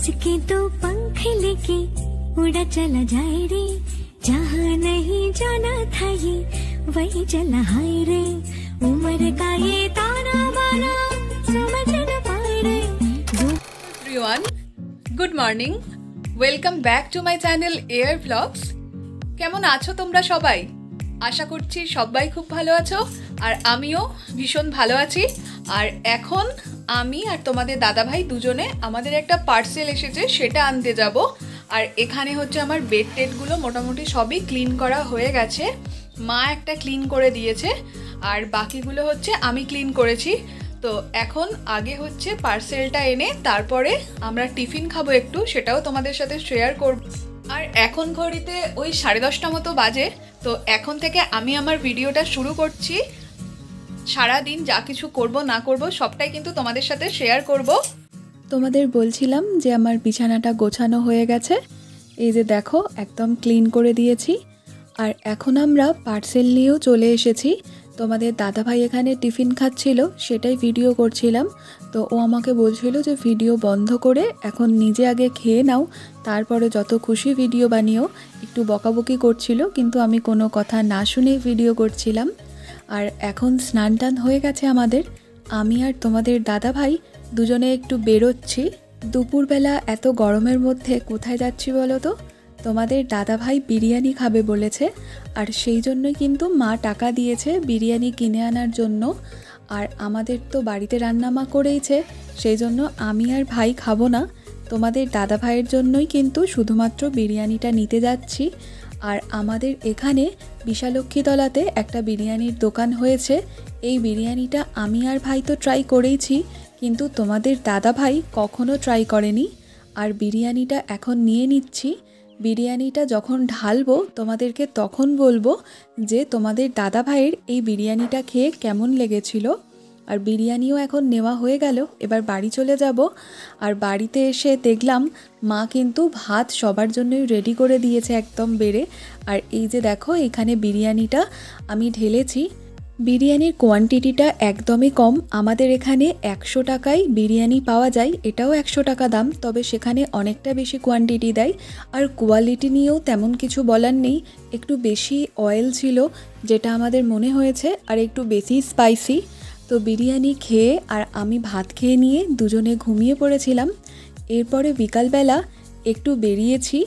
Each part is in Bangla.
इसके तो पंख लेके उड़ा चला जाए रे, जहाँ नहीं जाना था ये वही चला हाय रे, उम्र का ये ताना बाना समझ न पाए रे। Everyone, good morning, welcome back to my channel Air Blogs. কেমন আছো তোমরা সবাই? আশা করছি সবাই খুব ভালো আছো, আর আমিও ভীষণ ভালো আছি। আর এখন আমি আর তোমাদের দাদা ভাই দুজনে আমাদের একটা পার্সেল এসেছে, সেটা আনতে যাব। আর এখানে হচ্ছে আমার বেড টেডগুলো মোটামুটি সবই ক্লিন করা হয়ে গেছে, মা একটা ক্লিন করে দিয়েছে, আর বাকিগুলো হচ্ছে আমি ক্লিন করেছি। তো এখন আগে হচ্ছে পার্সেলটা এনে তারপরে আমরা টিফিন খাবো একটু, সেটাও তোমাদের সাথে শেয়ার করব। আর এখন ঘড়িতে ওই 10:30 মতো বাজে। তো এখন থেকে আমি আমার ভিডিওটা শুরু করছি। সারাদিন যা কিছু করব না করব সবটাই কিন্তু তোমাদের সাথে শেয়ার করব। তোমাদের বলছিলাম যে আমার বিছানাটা গোছানো হয়ে গেছে, এই যে দেখো একদম ক্লিন করে দিয়েছি। আর এখন আমরা পার্সেল নিয়েও চলে এসেছি। তোমাদের দাদাভাই এখানে টিফিন খাচ্ছিল, সেটাই ভিডিও করছিলাম। তো ও আমাকে বলছিল যে ভিডিও বন্ধ করে এখন নিজে আগে খেয়ে নাও, তারপরে যত খুশি ভিডিও বানিও। একটু বকাবকি করছিল, কিন্তু আমি কোনো কথা না শুনেই ভিডিও করছিলাম। আর এখন স্নান টান হয়ে গেছে আমাদের। আমি আর তোমাদের দাদাভাই দুজনে একটু বেরোচ্ছি। দুপুরবেলা এত গরমের মধ্যে কোথায় যাচ্ছি বলো তো? তোমাদের দাদাভাই বিরিয়ানি খাবে বলেছে, আর সেই জন্যই কিন্তু মা টাকা দিয়েছে বিরিয়ানি কিনে আনার জন্য। আর আমাদের তো বাড়িতে রান্না মা করেইছে, সেই জন্য আমি আর ভাই খাবো না। তোমাদের দাদাভাইয়ের জন্যই কিন্তু শুধুমাত্র বিরিয়ানিটা নিতে যাচ্ছি। আর আমাদের এখানে বিশালক্ষীতলাতে একটা বিরিয়ানির দোকান হয়েছে। এই বিরিয়ানিটা আমি আর ভাই তো ট্রাই করেইছি, কিন্তু তোমাদের দাদাভাই কখনো ট্রাই করেনি। আর বিরিয়ানিটা এখন নিয়ে নিচ্ছি। বিরিয়ানিটা যখন ঢালবো তোমাদেরকে তখন বলবো যে তোমাদের দাদা ভাইয়ের এই বিরিয়ানিটা খেয়ে কেমন লেগেছিল। আর বিরিয়ানিও এখন নেওয়া হয়ে গেল, এবার বাড়ি চলে যাব। আর বাড়িতে এসে দেখলাম মা কিন্তু ভাত সবার জন্যই রেডি করে দিয়েছে একদম বেড়ে। আর এই যে দেখো এখানে বিরিয়ানিটা আমি ঢেলেছি। বিরিয়ানির কোয়ান্টিটিটা একদমই কম। আমাদের এখানে 100 টাকায় বিরিয়ানি পাওয়া যায়, এটাও 100 টাকা দাম, তবে সেখানে অনেকটা বেশি কোয়ান্টিটি দেয়। আর কোয়ালিটি নিয়েও তেমন কিছু বলার নেই, একটু বেশি অয়েল ছিল যেটা আমাদের মনে হয়েছে, আর একটু বেশি স্পাইসি। তো বিরিয়ানি খেয়ে আর আমি ভাত খেয়ে নিয়ে দুজনে ঘুমিয়ে পড়েছিলাম। এরপরে বিকালবেলা একটু বেরিয়েছি।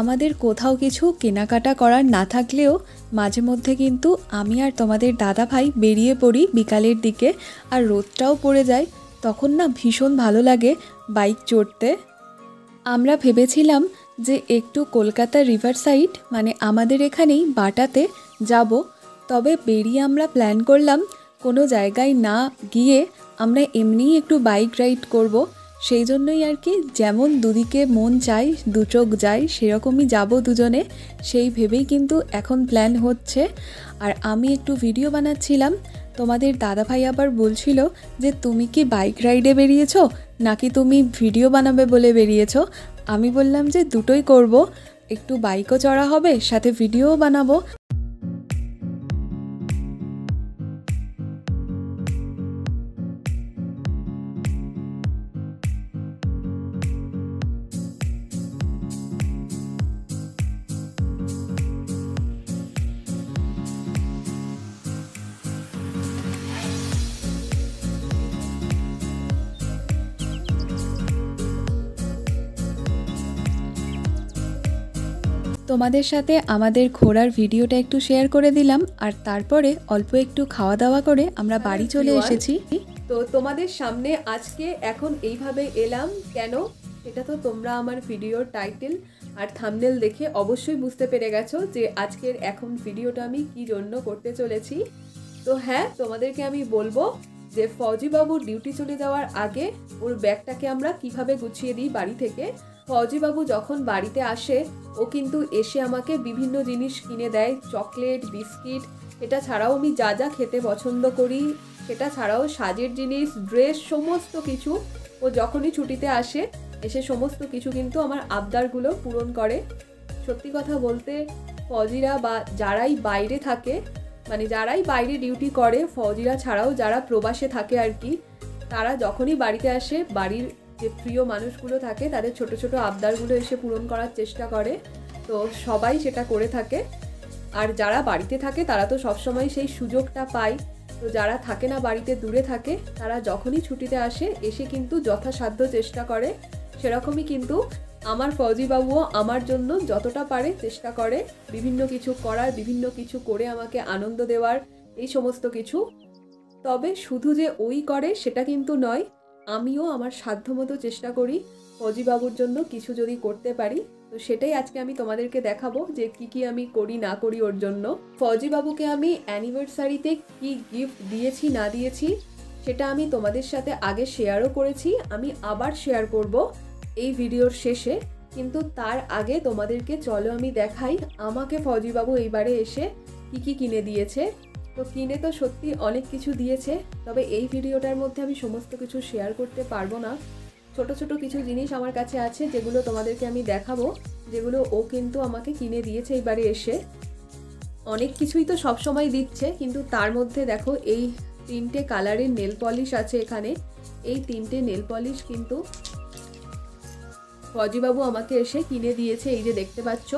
আমাদের কোথাও কিছু কেনাকাটা করার না থাকলেও মাঝে মধ্যে কিন্তু আমি আর তোমাদের দাদা ভাই বেরিয়ে পড়ি বিকালের দিকে। আর রোদটাও পড়ে যায়, তখন না ভীষণ ভালো লাগে বাইক চড়তে। আমরা ভেবেছিলাম যে একটু কলকাতা রিভার সাইড মানে আমাদের এখানেই বাটাতে যাব, তবে বেরিয়ে আমরা প্ল্যান করলাম কোনো জায়গায় না গিয়ে আমরা এমনিই একটু বাইক রাইড করব। সেই জন্যই আর কি, যেমন দুদিকে মন চাই দু চোখ যায় সেরকমই যাব দুজনে, সেই ভেবেই কিন্তু এখন প্ল্যান হচ্ছে। আর আমি একটু ভিডিও বানাচ্ছিলাম। তোমাদের দাদাভাই আবার বলছিল যে তুমি কি বাইক রাইডে বেরিয়েছো নাকি তুমি ভিডিও বানাবে বলে বেরিয়েছো? আমি বললাম যে দুটোই করব, একটু বাইকও চড়া হবে সাথে ভিডিওও বানাবো। তোমাদের সাথে আমাদের ঘোরার ভিডিওটা একটু শেয়ার করে দিলাম, আর তারপরে অল্প একটু খাওয়া দাওয়া করে আমরা বাড়ি চলে এসেছি। তো তোমাদের সামনে আজকে এখন এইভাবে এলাম কেন, এটা তো তোমরা আমার ভিডিওর টাইটেল আর থাম্বনেল দেখে অবশ্যই বুঝতে পেরে গেছো যে আজকের এখন ভিডিওটা আমি কি জন্য করতে চলেছি। তো হ্যাঁ, তোমাদেরকে আমি বলবো যে ফৌজি বাবুর ডিউটি চলে যাওয়ার আগে ওর ব্যাগটাকে আমরা কিভাবে গুছিয়ে দিই বাড়ি থেকে। ফৌজি বাবু যখন বাড়িতে আসে ও কিন্তু এসে আমাকে বিভিন্ন জিনিস কিনে দেয়, চকলেট, বিস্কিট। এটা ছাড়াও আমি যা যা খেতে পছন্দ করি, সেটা ছাড়াও সাজের জিনিস, ড্রেস, সমস্ত কিছু ও যখনই ছুটিতে আসে এসে সমস্ত কিছু কিন্তু আমার আবদারগুলো পূরণ করে। সত্যি কথা বলতে ফৌজিরা বা যারাই বাইরে থাকে, মানে যারাই বাইরে ডিউটি করে, ফৌজিরা ছাড়াও যারা প্রবাসে থাকে আর কি, তারা যখনই বাড়িতে আসে বাড়ির যে প্রিয় মানুষগুলো থাকে তাদের ছোট ছোট আবদারগুলো এসে পূরণ করার চেষ্টা করে। তো সবাই সেটা করে থাকে। আর যারা বাড়িতে থাকে তারা তো সবসময় সেই সুযোগটা পায়। তো যারা থাকে না, বাড়িতে দূরে থাকে, তারা যখনই ছুটিতে আসে এসে কিন্তু যথাসাধ্য চেষ্টা করে। সেরকমই কিন্তু আমার ফৌজি বাবুও আমার জন্য যতটা পারে চেষ্টা করে বিভিন্ন কিছু করার, বিভিন্ন কিছু করে আমাকে আনন্দ দেওয়ার, এই সমস্ত কিছু। তবে শুধু যে ওই করে সেটা কিন্তু নয়, আমিও আমার সাধ্যমতো চেষ্টা করি ফৌজি বাবুর জন্য কিছু যদি করতে পারি। তো সেটাই আজকে আমি তোমাদেরকে দেখাবো যে কি কি আমি করি না করি ওর জন্য। ফৌজি বাবুকে আমি অ্যানিভার্সারিতে কি গিফট দিয়েছি না দিয়েছি সেটা আমি তোমাদের সাথে আগে শেয়ারও করেছি, আমি আবার শেয়ার করব এই ভিডিওর শেষে। কিন্তু তার আগে তোমাদেরকে চলো আমি দেখাই আমাকে ফৌজি বাবু এইবারে এসে কি কি কিনে দিয়েছে। তো কিনে তো সত্যি অনেক কিছু দিয়েছে, তবে এই ভিডিওটার মধ্যে আমি সমস্ত কিছু শেয়ার করতে পারবো না। ছোট ছোট কিছু জিনিস আমার কাছে আছে যেগুলো তোমাদেরকে আমি দেখাবো, যেগুলো ও কিন্তু আমাকে কিনে দিয়েছে এইবারে এসে। অনেক কিছুই তো সব সময় দিচ্ছে, কিন্তু তার মধ্যে দেখো এই 3টে কালারের নেল পলিশ আছে এখানে। এই 3টে নেল পলিশ কিন্তু ফৌজি বাবু আমাকে এসে কিনে দিয়েছে। এই যে দেখতে পাচ্ছ,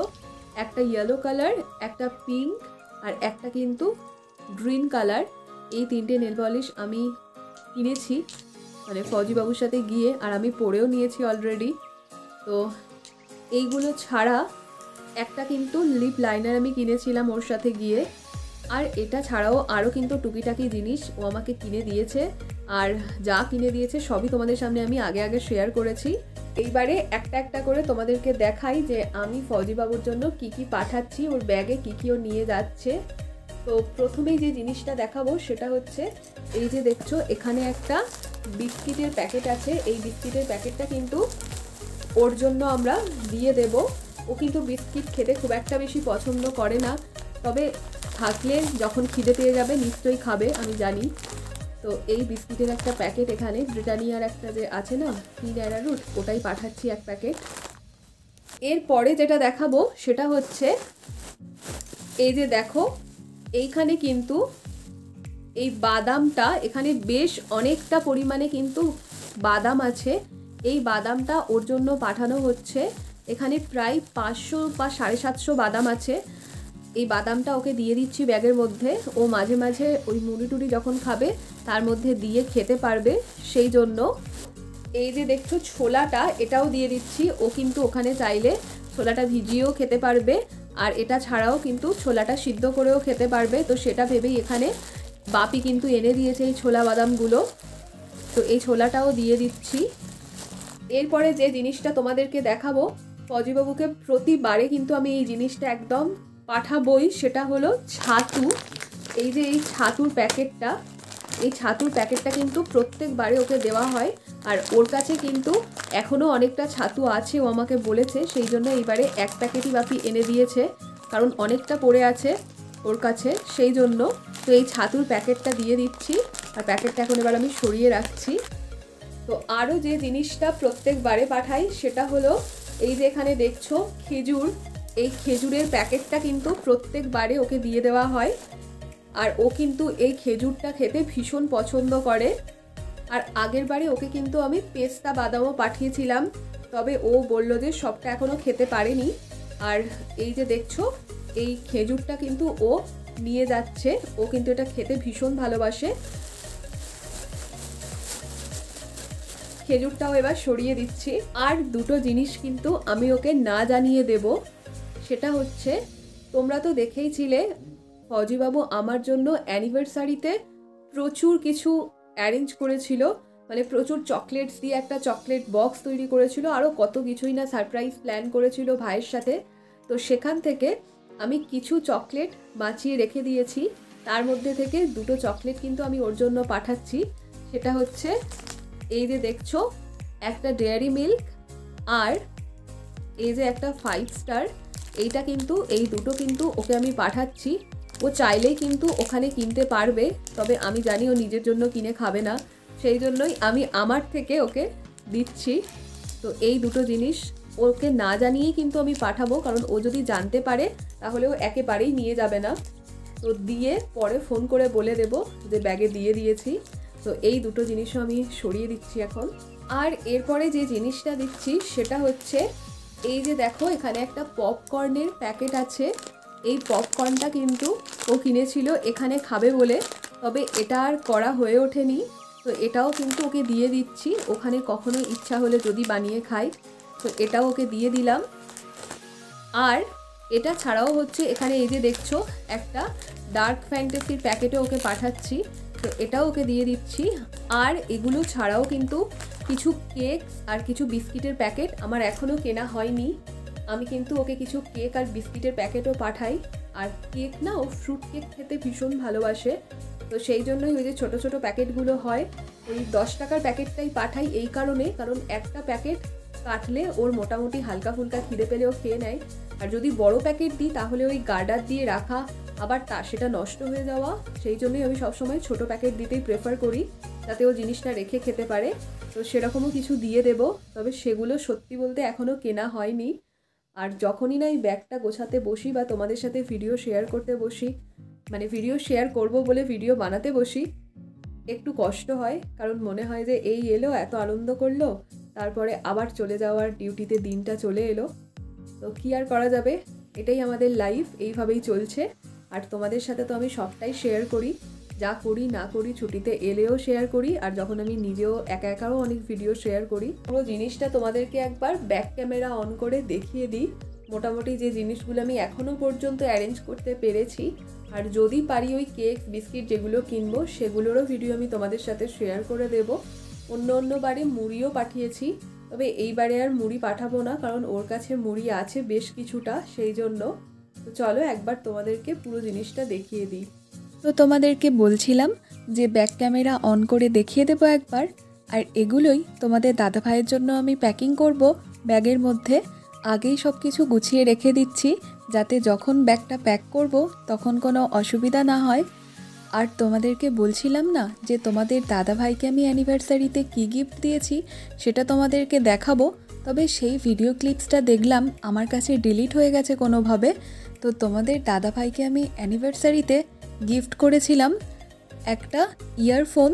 একটা ইয়েলো কালার, একটা পিঙ্ক আর একটা কিন্তু গ্রিন কালার। এই 3টে নেল পলিশ আমি কিনেছি মানে ফৌজি বাবুর সাথে গিয়ে, আর আমি পরেও নিয়েছি অলরেডি। তো এইগুলো ছাড়া একটা কিন্তু লিপ লাইনার আমি কিনেছিলাম ওর সাথে গিয়ে। আর এটা ছাড়াও আরও কিন্তু টুকিটাকি জিনিস ও আমাকে কিনে দিয়েছে। আর যা কিনে দিয়েছে সবই তোমাদের সামনে আমি আগে আগে শেয়ার করেছি। এইবারে একটা একটা করে তোমাদেরকে দেখাই যে আমি ফৌজি বাবুর জন্য কি কি পাঠাচ্ছি, ওর ব্যাগে কি কি ও নিয়ে যাচ্ছে। তো প্রথমেই যে জিনিসটা দেখাবো সেটা হচ্ছে এই যে দেখছো এখানে একটা বিস্কিটের প্যাকেট আছে। এই বিস্কিটের প্যাকেটটা কিন্তু ওর জন্য আমরা দিয়ে দেব। ও কিন্তু বিস্কিট খেতে খুব একটা বেশি পছন্দ করে না, তবে থাকলে যখন খিদে পেয়ে যাবে নিশ্চয়ই খাবে, আমি জানি। তো এই বিস্কিটের একটা প্যাকেট এখানে ব্রিটানিয়ার একটা যে আছে না পিন অ্যারারুট, ওটাই পাঠাচ্ছি এক প্যাকেট। এরপরে যেটা দেখাবো সেটা হচ্ছে এই যে দেখো এইখানে কিন্তু এই বাদামটা, এখানে বেশ অনেকটা পরিমাণে কিন্তু বাদাম আছে। এই বাদামটা ওর জন্য পাঠানো হচ্ছে। এখানে প্রায় 500 বা 750 বাদাম আছে। এই বাদামটা ওকে দিয়ে দিচ্ছি ব্যাগের মধ্যে। ও মাঝে মাঝে ওই মুড়ি টুড়ি যখন খাবে তার মধ্যে দিয়ে খেতে পারবে, সেই জন্য। এই যে দেখছো ছোলাটা, এটাও দিয়ে দিচ্ছি। ও কিন্তু ওখানে চাইলে ছোলাটা ভিজিয়েও খেতে পারবে, আর এটা ছাড়াও কিন্তু ছোলাটা সিদ্ধ করেও খেতে পারবে। তো সেটা ভেবেই এখানে বাপি কিন্তু এনে দিয়েছে এই ছোলা বাদামগুলো। তো এই ছোলাটাও দিয়ে দিচ্ছি। এরপরে যে জিনিসটা তোমাদেরকে দেখাবো, ফৌজি বাবুকে প্রতিবারে কিন্তু আমি এই জিনিসটা একদম পাঠাবই, সেটা হলো ছাতু। এই যে এই ছাতুর প্যাকেটটা, এই ছাতুর প্যাকেটটা কিন্তু প্রত্যেকবারে ওকে দেওয়া হয়। আর ওর কাছে কিন্তু এখনও অনেকটা ছাতু আছে, ও আমাকে বলেছে, সেই জন্য এইবারে এক প্যাকেটই বাপি এনে দিয়েছে, কারণ অনেকটা পড়ে আছে ওর কাছে, সেই জন্য। তো এই ছাতুর প্যাকেটটা দিয়ে দিচ্ছি, আর প্যাকেটটা এখন এবার আমি সরিয়ে রাখছি। তো আরও যে জিনিসটা প্রত্যেকবারে পাঠাই সেটা হলো এই যে এখানে দেখছো খেজুর। এই খেজুরের প্যাকেটটা কিন্তু প্রত্যেকবারে ওকে দিয়ে দেওয়া হয়, আর ও কিন্তু এই খেজুরটা খেতে ভীষণ পছন্দ করে। আর আগের বারে ওকে কিন্তু আমি পেস্তা বাদামও পাঠিয়েছিলাম, তবে ও বলল যে সবটা এখনও খেতে পারেনি। আর এই যে দেখছো এই খেজুরটা কিন্তু ও নিয়ে যাচ্ছে, ও কিন্তু এটা খেতে ভীষণ ভালোবাসে। খেজুরটাও এবার সরিয়ে দিচ্ছি। আর দুটো জিনিস কিন্তু আমি ওকে না জানিয়ে দেব, সেটা হচ্ছে তোমরা তো দেখেইছিলে ফৌজি বাবু আমার জন্য অ্যানিভার্সারিতে প্রচুর কিছু অ্যারেঞ্জ করেছিল, মানে প্রচুর চকলেটস দিয়ে একটা চকলেট বক্স তৈরি করেছিল, আরও কত কিছুই না সারপ্রাইজ প্ল্যান করেছিল ভাইয়ের সাথে। তো সেখান থেকে আমি কিছু চকলেট বাঁচিয়ে রেখে দিয়েছি, তার মধ্যে থেকে দুটো চকলেট কিন্তু আমি ওর জন্য পাঠাচ্ছি। সেটা হচ্ছে এই যে দেখছো একটা ডেয়ারি মিল্ক, আর এই যে একটা 5 স্টার। এইটা কিন্তু এই দুটো কিন্তু ওকে আমি পাঠাচ্ছি। ও চাইলেই কিন্তু ওখানে কিনতে পারবে, তবে আমি জানি ও নিজের জন্য কিনে খাবে না, সেই জন্যই আমি আমার থেকে ওকে দিচ্ছি। তো এই দুটো জিনিস ওকে না জানিয়েই কিন্তু আমি পাঠাবো, কারণ ও যদি জানতে পারে তাহলে ও একেবারেই নিয়ে যাবে না। তো দিয়ে পরে ফোন করে বলে দেব যে ব্যাগে দিয়ে দিয়েছি। তো এই দুটো জিনিসও আমি সরিয়ে দিচ্ছি এখন। আর এরপরে যে জিনিসটা দিচ্ছি সেটা হচ্ছে এই যে দেখো এখানে একটা পপকর্নের প্যাকেট আছে। এই পপকর্নটা কিন্তু ও কিনেছিল এখানে খাবে বলে, তবে এটা আর করা হয়ে ওঠেনি। তো এটাও কিন্তু ওকে দিয়ে দিচ্ছি, ওখানে কখনো ইচ্ছা হলে যদি বানিয়ে খাই। তো এটাও ওকে দিয়ে দিলাম। আর এটা ছাড়াও হচ্ছে এখানে এই যে দেখছো একটা ডার্ক ফ্যান্টাসির প্যাকেটও ওকে পাঠাচ্ছি, তো এটাও ওকে দিয়ে দিচ্ছি। আর এগুলো ছাড়াও কিন্তু কিছু কেক আর কিছু বিস্কিটের প্যাকেট আমার এখনও কেনা হয়নি। আমি কিন্তু ওকে কিছু কেক আর বিস্কিটের প্যাকেটও পাঠাই। আর কেক না, ও ফ্রুট কেক খেতে ভীষণ ভালোবাসে, তো সেই জন্যই ওই যে ছোটো ছোটো প্যাকেটগুলো হয় ওই 10 টাকার প্যাকেটটাই পাঠাই, এই কারণে কারণ একটা প্যাকেট কাটলে ওর মোটামুটি হালকা ফুলকা খিদে পেলেও খেয়ে নেয়। আর যদি বড় প্যাকেট দিই তাহলে ওই গার্ডার দিয়ে রাখা, আবার সেটা নষ্ট হয়ে যাওয়া, সেই জন্যই আমি সবসময় ছোট প্যাকেট দিতেই প্রেফার করি, যাতে ও জিনিসটা রেখে খেতে পারে। তো সেরকমও কিছু দিয়ে দেব, তবে সেগুলো সত্যি বলতে এখনও কেনা হয়নি। আর যখনই না এই ব্যাগটা গোছাতে বসি বা তোমাদের সাথে ভিডিও শেয়ার করতে বসি, মানে ভিডিও শেয়ার করব বলে ভিডিও বানাতে বসি, একটু কষ্ট হয়, কারণ মনে হয় যে এই এলো, এত আনন্দ করলো, তারপরে আবার চলে যাওয়ার ডিউটিতে দিনটা চলে এলো। তো কী আর করা যাবে, এটাই আমাদের লাইফ, এইভাবেই চলছে। আর তোমাদের সাথে তো আমি সবটাই শেয়ার করি, যা করি না করি, ছুটিতে এলেও শেয়ার করি, আর যখন আমি নিজেও একা একাও অনেক ভিডিও শেয়ার করি। পুরো জিনিসটা তোমাদেরকে একবার ব্যাক ক্যামেরা অন করে দেখিয়ে দিই, মোটামুটি যে জিনিসগুলো আমি এখনও পর্যন্ত অ্যারেঞ্জ করতে পেরেছি। আর যদি পারি ওই কেক বিস্কিট যেগুলো কিনবো সেগুলোরও ভিডিও আমি তোমাদের সাথে শেয়ার করে দেব। অন্যবারে মুড়িও পাঠিয়েছি, তবে এইবারে আর মুড়ি পাঠাবো না, কারণ ওর কাছে মুড়ি আছে বেশ কিছুটা, সেই জন্য। তো চলো একবার তোমাদেরকে পুরো জিনিসটা দেখিয়ে দিই। তো তোমাদেরকে বলছিলাম যে ব্যাক ক্যামেরা অন করে দেখিয়ে দেবো একবার। আর এগুলোই তোমাদের দাদা ভাইয়ের জন্য আমি প্যাকিং করব ব্যাগের মধ্যে। আগেই সব কিছু গুছিয়ে রেখে দিচ্ছি, যাতে যখন ব্যাগটা প্যাক করব তখন কোনো অসুবিধা না হয়। আর তোমাদেরকে বলছিলাম না যে তোমাদের দাদা ভাইকে আমি অ্যানিভার্সারিতে কী গিফট দিয়েছি সেটা তোমাদেরকে দেখাবো, তবে সেই ভিডিও ক্লিপসটা দেখলাম আমার কাছে ডিলিট হয়ে গেছে কোনোভাবে। তো তোমাদের দাদা ভাইকে আমি অ্যানিভার্সারিতে গিফট করেছিলাম একটা ইয়ারফোন,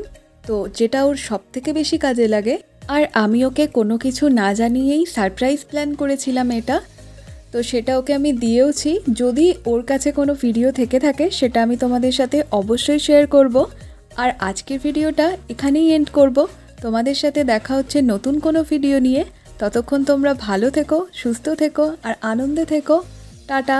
তো যেটা ওর সবথেকে বেশি কাজে লাগে। আর আমি ওকে কোনো কিছু না জানিয়েই সারপ্রাইজ প্ল্যান করেছিলাম এটা, তো সেটা ওকে আমি দিয়েওছি। যদি ওর কাছে কোনো ভিডিও থেকে থাকে সেটা আমি তোমাদের সাথে অবশ্যই শেয়ার করব। আর আজকের ভিডিওটা এখানেই এন্ড করব। তোমাদের সাথে দেখা হচ্ছে নতুন কোনো ভিডিও নিয়ে। ততক্ষণ তোমরা ভালো থেকো, সুস্থ থেকো আর আনন্দে থেকো। টাটা।